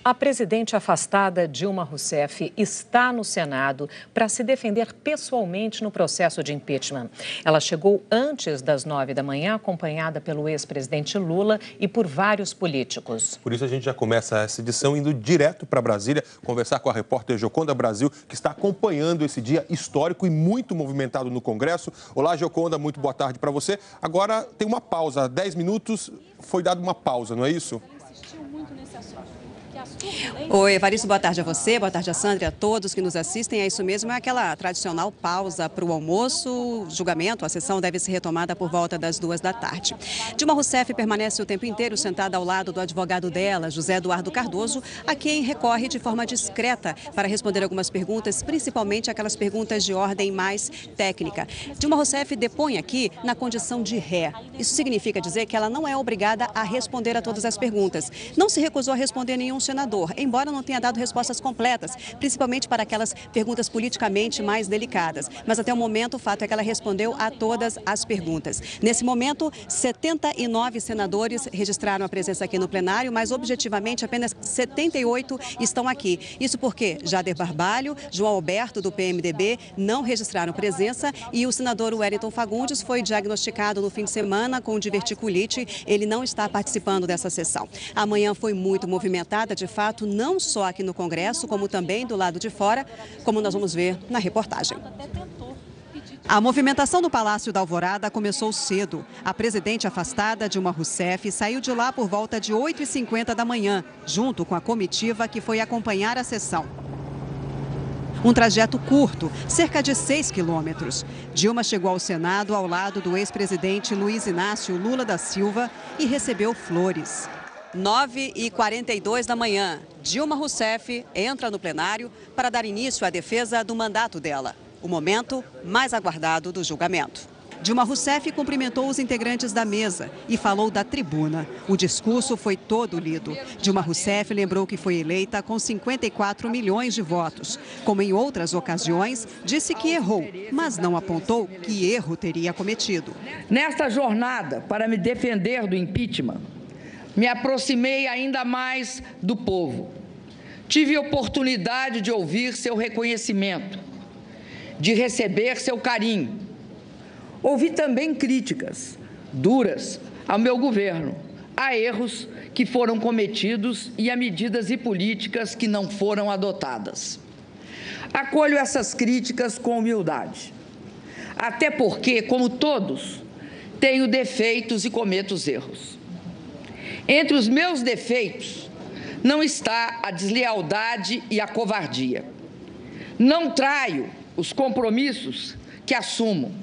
A presidente afastada Dilma Rousseff está no Senado para se defender pessoalmente no processo de impeachment. Ela chegou antes das 9 da manhã, acompanhada pelo ex-presidente Lula e por vários políticos. Por isso a gente já começa essa edição indo direto para Brasília, conversar com a repórter Joconda Brasil, que está acompanhando esse dia histórico e muito movimentado no Congresso. Olá, Joconda, muito boa tarde para você. Agora tem uma pausa, há 10 minutos foi dada uma pausa, não é isso? Oi, Evaristo, boa tarde a você, boa tarde a Sandra e a todos que nos assistem. É isso mesmo, é aquela tradicional pausa para o almoço. O julgamento, a sessão deve ser retomada por volta das 2 da tarde. Dilma Rousseff permanece o tempo inteiro sentada ao lado do advogado dela, José Eduardo Cardoso, a quem recorre de forma discreta para responder algumas perguntas, principalmente aquelas perguntas de ordem mais técnica. Dilma Rousseff depõe aqui na condição de ré. Isso significa dizer que ela não é obrigada a responder a todas as perguntas. Não se recusou a responder nenhum senador, embora não tenha dado respostas completas, principalmente para aquelas perguntas politicamente mais delicadas. Mas até o momento o fato é que ela respondeu a todas as perguntas. Nesse momento, 79 senadores registraram a presença aqui no plenário, mas objetivamente apenas 78 estão aqui. Isso porque Jader Barbalho, João Alberto do PMDB não registraram presença e o senador Wellington Fagundes foi diagnosticado no fim de semana com diverticulite. Ele não está participando dessa sessão. Amanhã foi muito movimentada, de fato, não só aqui no Congresso, como também do lado de fora, como nós vamos ver na reportagem. A movimentação no Palácio da Alvorada começou cedo. A presidente afastada, Dilma Rousseff, saiu de lá por volta de 8h50 da manhã, junto com a comitiva que foi acompanhar a sessão. Um trajeto curto, cerca de 6 quilômetros. Dilma chegou ao Senado ao lado do ex-presidente Luiz Inácio Lula da Silva e recebeu flores. 9h42 da manhã, Dilma Rousseff entra no plenário para dar início à defesa do mandato dela, o momento mais aguardado do julgamento. Dilma Rousseff cumprimentou os integrantes da mesa e falou da tribuna. O discurso foi todo lido. Dilma Rousseff lembrou que foi eleita com 54 milhões de votos. Como em outras ocasiões, disse que errou, mas não apontou que erro teria cometido. Nesta jornada para me defender do impeachment, me aproximei ainda mais do povo. Tive oportunidade de ouvir seu reconhecimento, de receber seu carinho. Ouvi também críticas duras ao meu governo, a erros que foram cometidos e a medidas e políticas que não foram adotadas. Acolho essas críticas com humildade, até porque, como todos, tenho defeitos e cometo erros. Entre os meus defeitos não está a deslealdade e a covardia. Não traio os compromissos que assumo,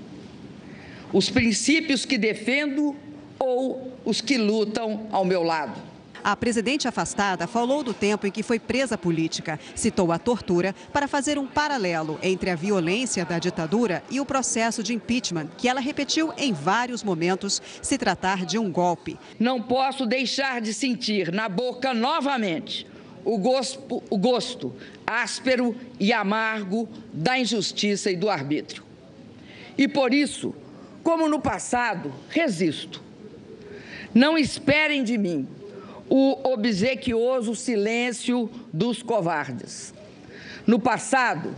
os princípios que defendo ou os que lutam ao meu lado. A presidente afastada falou do tempo em que foi presa política, citou a tortura para fazer um paralelo entre a violência da ditadura e o processo de impeachment, que ela repetiu em vários momentos se tratar de um golpe. Não posso deixar de sentir na boca novamente o gosto áspero e amargo da injustiça e do arbítrio. E por isso, como no passado, resisto. Não esperem de mim o obsequioso silêncio dos covardes. No passado,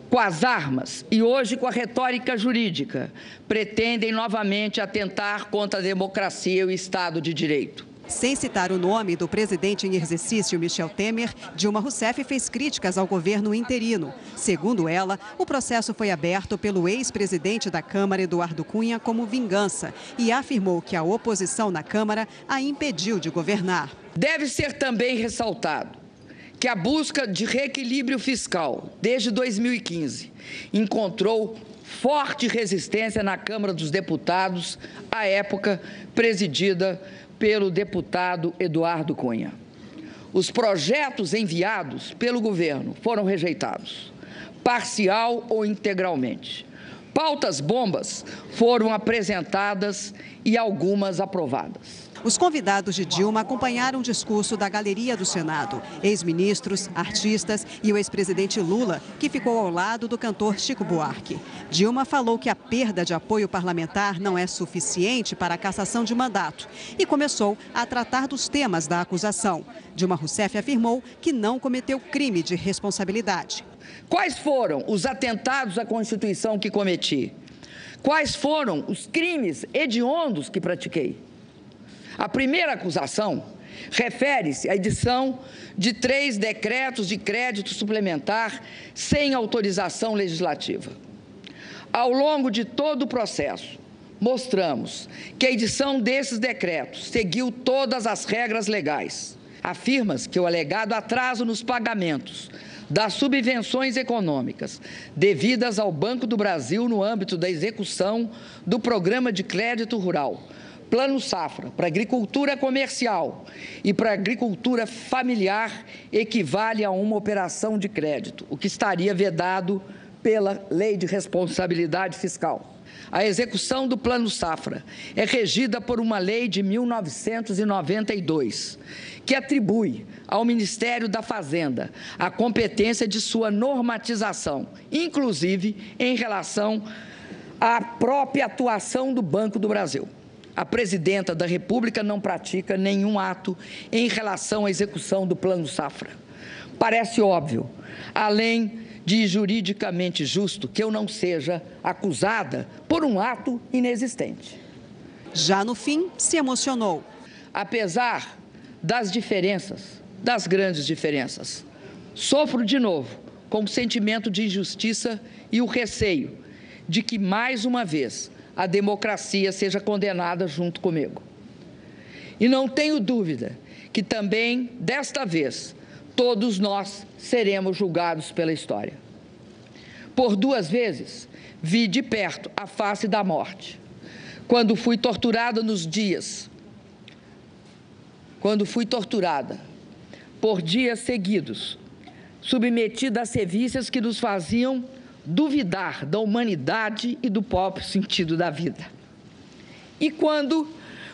com as armas e hoje com a retórica jurídica, pretendem novamente atentar contra a democracia e o Estado de Direito. Sem citar o nome do presidente em exercício, Michel Temer, Dilma Rousseff fez críticas ao governo interino. Segundo ela, o processo foi aberto pelo ex-presidente da Câmara, Eduardo Cunha, como vingança e afirmou que a oposição na Câmara a impediu de governar. Deve ser também ressaltado que a busca de reequilíbrio fiscal, desde 2015, encontrou forte resistência na Câmara dos Deputados, à época presidida pelo deputado Eduardo Cunha. Os projetos enviados pelo governo foram rejeitados, parcial ou integralmente. Pautas bombas foram apresentadas e algumas aprovadas. Os convidados de Dilma acompanharam o discurso da galeria do Senado. Ex-ministros, artistas e o ex-presidente Lula, que ficou ao lado do cantor Chico Buarque. Dilma falou que a perda de apoio parlamentar não é suficiente para a cassação de mandato e começou a tratar dos temas da acusação. Dilma Rousseff afirmou que não cometeu crime de responsabilidade. Quais foram os atentados à Constituição que cometi? Quais foram os crimes hediondos que pratiquei? A primeira acusação refere-se à edição de 3 decretos de crédito suplementar sem autorização legislativa. Ao longo de todo o processo, mostramos que a edição desses decretos seguiu todas as regras legais. Afirma-se que o alegado atraso nos pagamentos das subvenções econômicas devidas ao Banco do Brasil no âmbito da execução do Programa de Crédito Rural, Plano Safra, para agricultura comercial e para agricultura familiar, equivale a uma operação de crédito, o que estaria vedado pela Lei de Responsabilidade Fiscal. A execução do Plano Safra é regida por uma lei de 1992, que atribui ao Ministério da Fazenda a competência de sua normatização, inclusive em relação à própria atuação do Banco do Brasil. A presidenta da República não pratica nenhum ato em relação à execução do Plano Safra. Parece óbvio, além de juridicamente justo, que eu não seja acusada por um ato inexistente. Já no fim, se emocionou. Apesar das diferenças, das grandes diferenças, sofro de novo com o sentimento de injustiça e o receio de que, mais uma vez, a democracia seja condenada junto comigo. E não tenho dúvida que também, desta vez, todos nós seremos julgados pela história. Por 2 vezes, vi de perto a face da morte. Quando fui torturada por dias seguidos, submetida a sevícias que nos faziam duvidar da humanidade e do próprio sentido da vida. E quando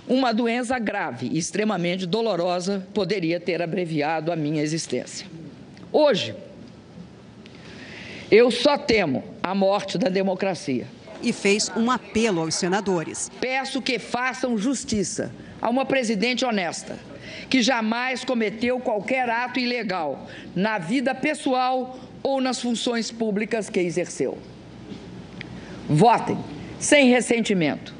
uma doença grave e extremamente dolorosa poderia ter abreviado a minha existência. Hoje, eu só temo a morte da democracia. E fez um apelo aos senadores. Peço que façam justiça a uma presidente honesta, que jamais cometeu qualquer ato ilegal na vida pessoal ou nas funções públicas que exerceu. Votem sem ressentimento.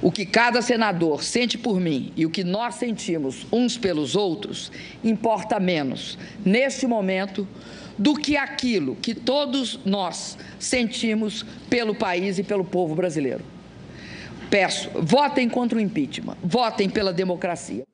O que cada senador sente por mim e o que nós sentimos uns pelos outros importa menos, neste momento, do que aquilo que todos nós sentimos pelo país e pelo povo brasileiro. Peço, votem contra o impeachment, votem pela democracia.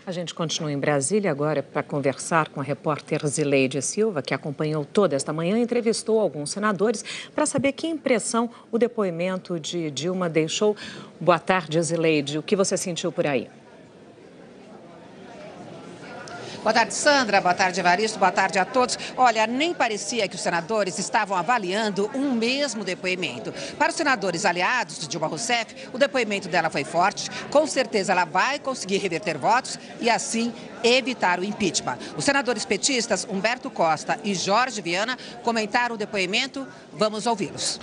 A gente continua em Brasília agora para conversar com a repórter Zileide Silva, que acompanhou toda esta manhã e entrevistou alguns senadores para saber que impressão o depoimento de Dilma deixou. Boa tarde, Zileide. O que você sentiu por aí? Boa tarde, Sandra. Boa tarde, Evaristo. Boa tarde a todos. Olha, nem parecia que os senadores estavam avaliando um mesmo depoimento. Para os senadores aliados de Dilma Rousseff, o depoimento dela foi forte. Com certeza ela vai conseguir reverter votos e, assim, evitar o impeachment. Os senadores petistas Humberto Costa e Jorge Viana comentaram o depoimento. Vamos ouvi-los.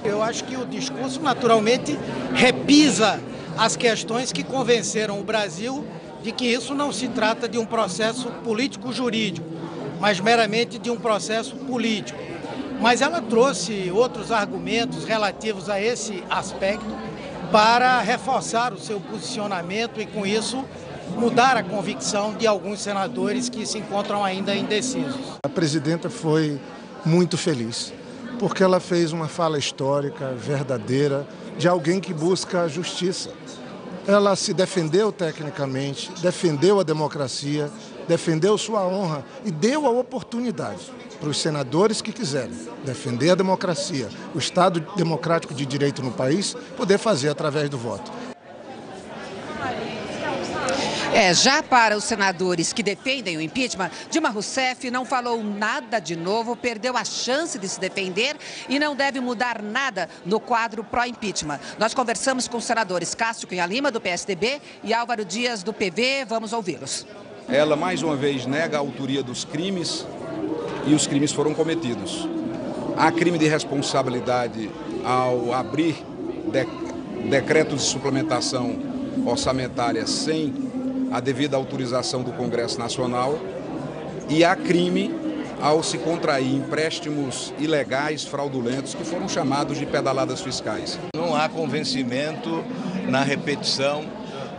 Eu acho que o discurso, naturalmente, repisa as questões que convenceram o Brasil de que isso não se trata de um processo político-jurídico, mas meramente de um processo político. Mas ela trouxe outros argumentos relativos a esse aspecto para reforçar o seu posicionamento e, com isso, mudar a convicção de alguns senadores que se encontram ainda indecisos. A presidenta foi muito feliz, porque ela fez uma fala histórica, verdadeira, de alguém que busca a justiça. Ela se defendeu tecnicamente, defendeu a democracia, defendeu sua honra e deu a oportunidade para os senadores que quiserem defender a democracia, o Estado democrático de direito no país, poder fazer através do voto. Já para os senadores que defendem o impeachment, Dilma Rousseff não falou nada de novo, perdeu a chance de se defender e não deve mudar nada no quadro pró-impeachment. Nós conversamos com os senadores Cássio Cunha Lima, do PSDB, e Álvaro Dias, do PV. Vamos ouvi-los. Ela, mais uma vez, nega a autoria dos crimes e os crimes foram cometidos. Há crime de responsabilidade ao abrir decretos de suplementação orçamentária sem a devida autorização do Congresso Nacional, e há crime ao se contrair empréstimos ilegais, fraudulentos, que foram chamados de pedaladas fiscais. Não há convencimento na repetição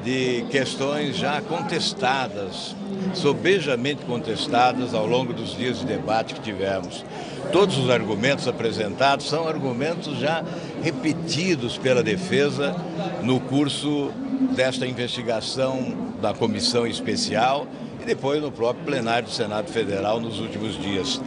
de questões já contestadas, sobejamente contestadas ao longo dos dias de debate que tivemos. Todos os argumentos apresentados são argumentos já repetidos pela defesa no curso desta investigação da comissão especial e depois no próprio plenário do Senado Federal nos últimos dias.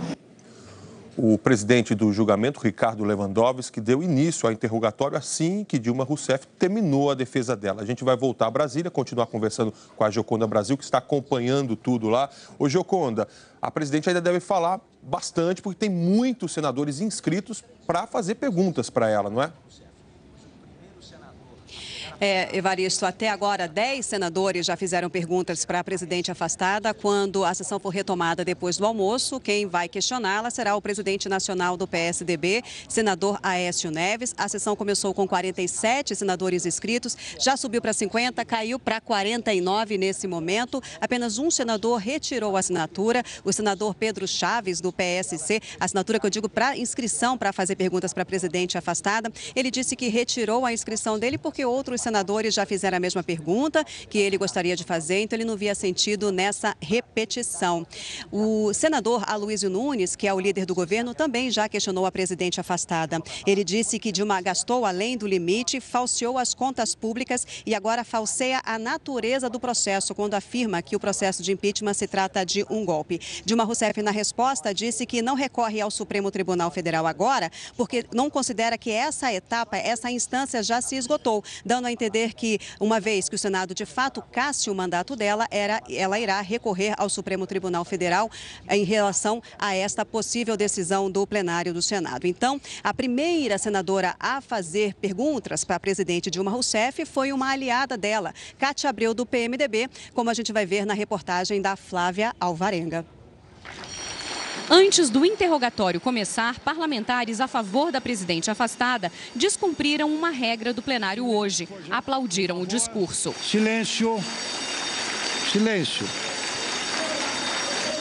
O presidente do julgamento, Ricardo Lewandowski, deu início ao interrogatório assim que Dilma Rousseff terminou a defesa dela. A gente vai voltar a Brasília, continuar conversando com a Gioconda Brasil, que está acompanhando tudo lá. Ô, Gioconda, a presidente ainda deve falar bastante, porque tem muitos senadores inscritos para fazer perguntas para ela, não é? Evaristo, até agora 10 senadores já fizeram perguntas para a presidente afastada. Quando a sessão for retomada depois do almoço, quem vai questioná-la será o presidente nacional do PSDB, senador Aécio Neves. A sessão começou com 47 senadores inscritos, já subiu para 50, caiu para 49 nesse momento. Apenas um senador retirou a assinatura, o senador Pedro Chaves, do PSC, a assinatura que eu digo para inscrição para fazer perguntas para a presidente afastada. Ele disse que retirou a inscrição dele porque outros senadores já fizeram a mesma pergunta que ele gostaria de fazer, então ele não via sentido nessa repetição. O senador Aloysio Nunes, que é o líder do governo, também já questionou a presidente afastada. Ele disse que Dilma gastou além do limite, falseou as contas públicas e agora falseia a natureza do processo, quando afirma que o processo de impeachment se trata de um golpe. Dilma Rousseff, na resposta, disse que não recorre ao Supremo Tribunal Federal agora, porque não considera que essa etapa, essa instância já se esgotou, dando a entender que, uma vez que o Senado de fato casse o mandato dela, ela irá recorrer ao Supremo Tribunal Federal em relação a esta possível decisão do plenário do Senado. Então, a primeira senadora a fazer perguntas para a presidente Dilma Rousseff foi uma aliada dela, Cátia Abreu, do PMDB, como a gente vai ver na reportagem da Flávia Alvarenga. Antes do interrogatório começar, parlamentares a favor da presidente afastada descumpriram uma regra do plenário hoje. Aplaudiram o discurso. Silêncio. Silêncio.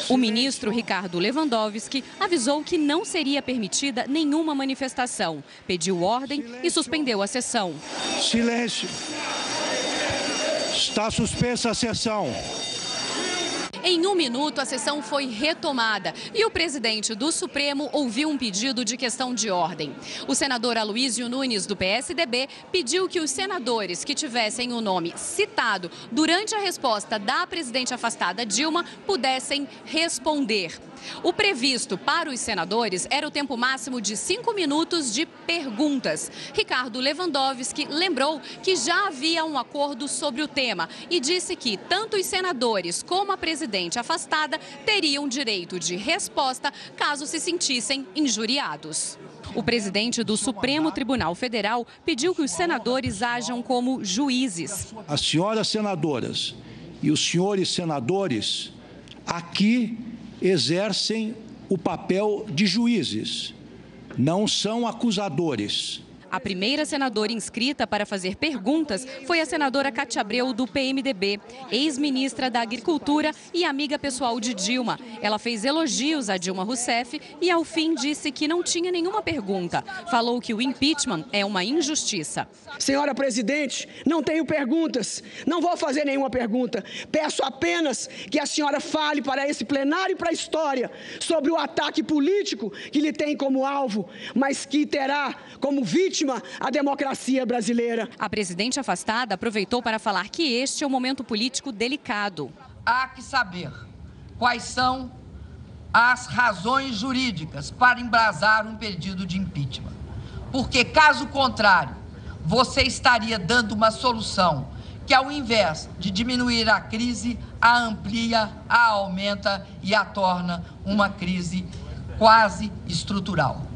O ministro Ricardo Lewandowski avisou que não seria permitida nenhuma manifestação. Pediu ordem e suspendeu a sessão. Silêncio. Está suspensa a sessão. Em 1 minuto, a sessão foi retomada e o presidente do Supremo ouviu um pedido de questão de ordem. O senador Aloysio Nunes, do PSDB, pediu que os senadores que tivessem o nome citado durante a resposta da presidente afastada Dilma pudessem responder. O previsto para os senadores era o tempo máximo de 5 minutos de perguntas. Ricardo Lewandowski lembrou que já havia um acordo sobre o tema e disse que tanto os senadores como a presidente afastada teriam direito de resposta caso se sentissem injuriados. O presidente do Supremo Tribunal Federal pediu que os senadores ajam como juízes. As senhoras senadoras e os senhores senadores aqui exercem o papel de juízes, não são acusadores. A primeira senadora inscrita para fazer perguntas foi a senadora Cátia Abreu, do PMDB, ex-ministra da Agricultura e amiga pessoal de Dilma. Ela fez elogios a Dilma Rousseff e, ao fim, disse que não tinha nenhuma pergunta. Falou que o impeachment é uma injustiça. Senhora presidente, não tenho perguntas, não vou fazer nenhuma pergunta. Peço apenas que a senhora fale para esse plenário e para a história sobre o ataque político que lhe tem como alvo, mas que terá como vítima a democracia brasileira. A presidente afastada aproveitou para falar que este é um momento político delicado. Há que saber quais são as razões jurídicas para embasar um pedido de impeachment. Porque, caso contrário, você estaria dando uma solução que, ao invés de diminuir a crise, a amplia, a aumenta e a torna uma crise quase estrutural.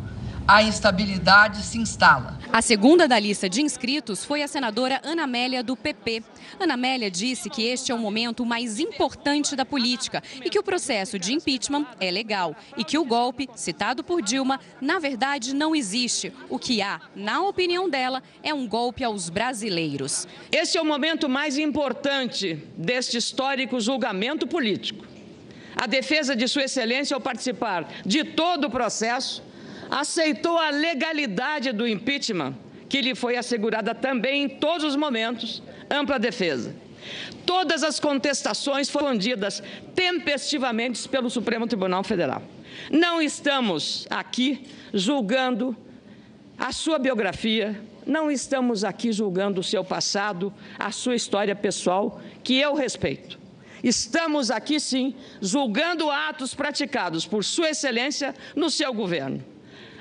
A instabilidade se instala. A segunda da lista de inscritos foi a senadora Ana Amélia, do PP. Ana Amélia disse que este é o momento mais importante da política e que o processo de impeachment é legal e que o golpe, citado por Dilma, na verdade não existe. O que há, na opinião dela, é um golpe aos brasileiros. Esse é o momento mais importante deste histórico julgamento político. A defesa de Sua Excelência, ao participar de todo o processo, aceitou a legalidade do impeachment, que lhe foi assegurada também em todos os momentos, ampla defesa. Todas as contestações foram respondidas tempestivamente pelo Supremo Tribunal Federal. Não estamos aqui julgando a sua biografia, não estamos aqui julgando o seu passado, a sua história pessoal, que eu respeito. Estamos aqui, sim, julgando atos praticados por Sua Excelência no seu governo.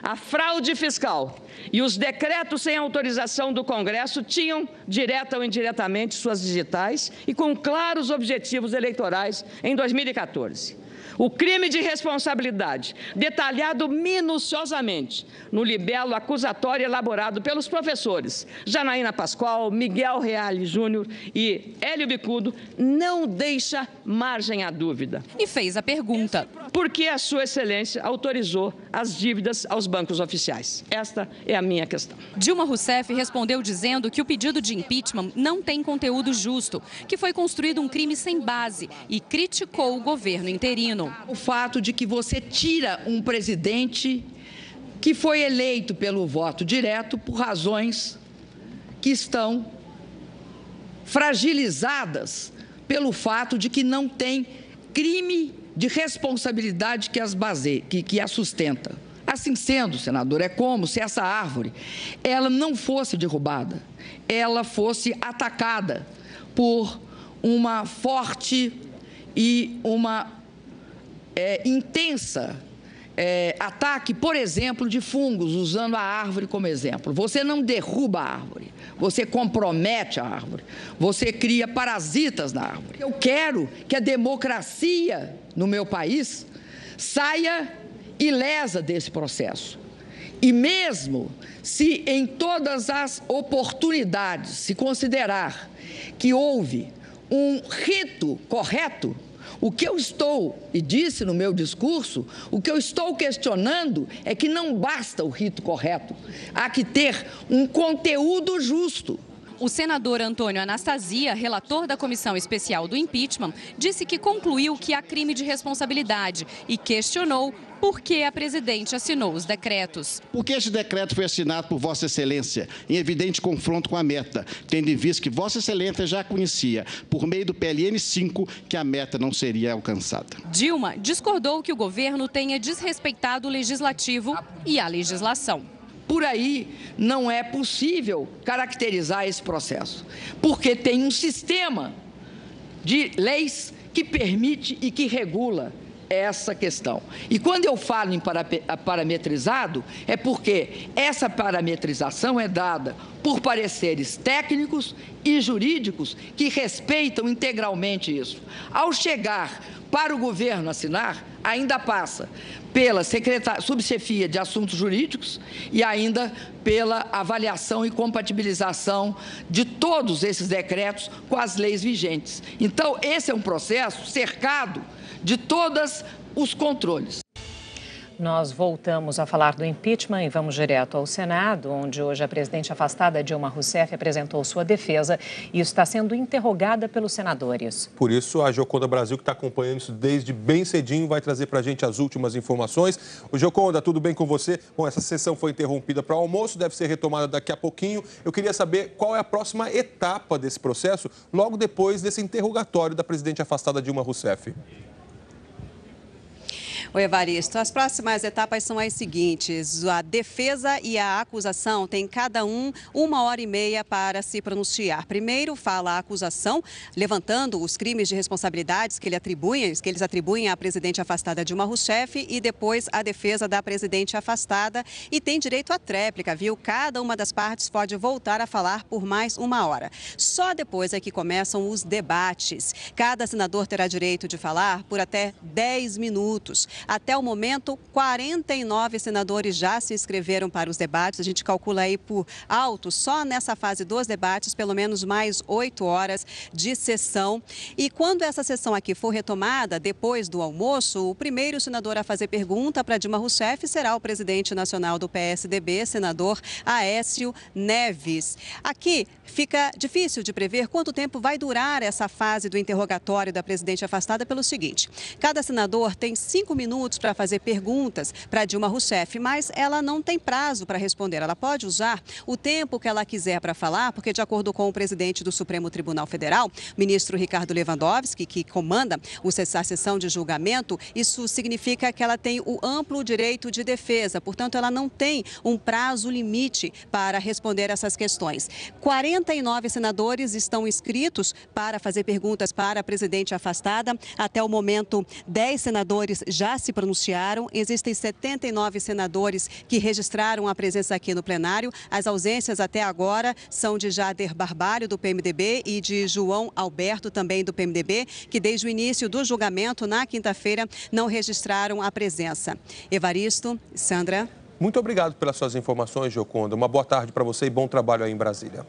A fraude fiscal e os decretos sem autorização do Congresso tinham, direta ou indiretamente, suas digitais e com claros objetivos eleitorais em 2014. O crime de responsabilidade, detalhado minuciosamente no libelo acusatório elaborado pelos professores Janaína Pascoal, Miguel Reale Júnior e Hélio Bicudo, não deixa margem à dúvida. E fez a pergunta: por que a Sua Excelência autorizou as dívidas aos bancos oficiais? Esta é a minha questão. Dilma Rousseff respondeu dizendo que o pedido de impeachment não tem conteúdo justo, que foi construído um crime sem base e criticou o governo interino. O fato de que você tira um presidente que foi eleito pelo voto direto por razões que estão fragilizadas pelo fato de que não tem crime de responsabilidade que a sustenta. Assim sendo, senador, é como se essa árvore ela não fosse derrubada, ela fosse atacada por uma forte e uma intensa ataque, por exemplo, de fungos, usando a árvore como exemplo. Você não derruba a árvore, você compromete a árvore, você cria parasitas na árvore. Eu quero que a democracia no meu país saia ilesa desse processo. E mesmo se em todas as oportunidades se considerar que houve um rito correto, o que eu estou, e disse no meu discurso, o que eu estou questionando é que não basta o rito correto, há que ter um conteúdo justo. O senador Antônio Anastasia, relator da Comissão Especial do Impeachment, disse que concluiu que há crime de responsabilidade e questionou por que a presidente assinou os decretos. Por que este decreto foi assinado por Vossa Excelência, em evidente confronto com a meta, tendo em vista que Vossa Excelência já conhecia, por meio do PLN 5, que a meta não seria alcançada? Dilma discordou que o governo tenha desrespeitado o legislativo e a legislação. Por aí não é possível caracterizar esse processo, porque tem um sistema de leis que permite e que regula essa questão. E quando eu falo em parametrizado, é porque essa parametrização é dada por pareceres técnicos e jurídicos que respeitam integralmente isso. Ao chegar para o governo assinar, ainda passa pela subchefia de assuntos jurídicos e ainda pela avaliação e compatibilização de todos esses decretos com as leis vigentes. Então, esse é um processo cercado de todos os controles. Nós voltamos a falar do impeachment e vamos direto ao Senado, onde hoje a presidente afastada Dilma Rousseff apresentou sua defesa e está sendo interrogada pelos senadores. Por isso, a Gioconda Brasil, que está acompanhando isso desde bem cedinho, vai trazer para a gente as últimas informações. O Gioconda, tudo bem com você? Bom, essa sessão foi interrompida para o almoço, deve ser retomada daqui a pouquinho. Eu queria saber qual é a próxima etapa desse processo, logo depois desse interrogatório da presidente afastada Dilma Rousseff. Oi, Evaristo. As próximas etapas são as seguintes. A defesa e a acusação têm cada um 1h30 para se pronunciar. Primeiro fala a acusação, levantando os crimes de responsabilidades que eles atribuem à presidente afastada Dilma Rousseff, e depois a defesa da presidente afastada, e tem direito à tréplica, viu? Cada uma das partes pode voltar a falar por mais 1 hora. Só depois é que começam os debates. Cada senador terá direito de falar por até 10 minutos. Até o momento, 49 senadores já se inscreveram para os debates. A gente calcula aí por alto, só nessa fase dos debates, pelo menos mais 8 horas de sessão. E quando essa sessão aqui for retomada, depois do almoço, o primeiro senador a fazer pergunta para Dilma Rousseff será o presidente nacional do PSDB, senador Aécio Neves. Aqui fica difícil de prever quanto tempo vai durar essa fase do interrogatório da presidente afastada pelo seguinte: cada senador tem 5 minutos para fazer perguntas para Dilma Rousseff, mas ela não tem prazo para responder. Ela pode usar o tempo que ela quiser para falar, porque, de acordo com o presidente do Supremo Tribunal Federal, ministro Ricardo Lewandowski, que comanda a sessão de julgamento, isso significa que ela tem o amplo direito de defesa. Portanto, ela não tem um prazo limite para responder essas questões. 49 senadores estão inscritos para fazer perguntas para a presidente afastada. Até o momento, 10 senadores já se pronunciaram. Existem 79 senadores que registraram a presença aqui no plenário. As ausências até agora são de Jader Barbalho, do PMDB, e de João Alberto, também do PMDB, que desde o início do julgamento, na quinta-feira, não registraram a presença. Evaristo, Sandra. Muito obrigado pelas suas informações, Gioconda. Uma boa tarde para você e bom trabalho aí em Brasília.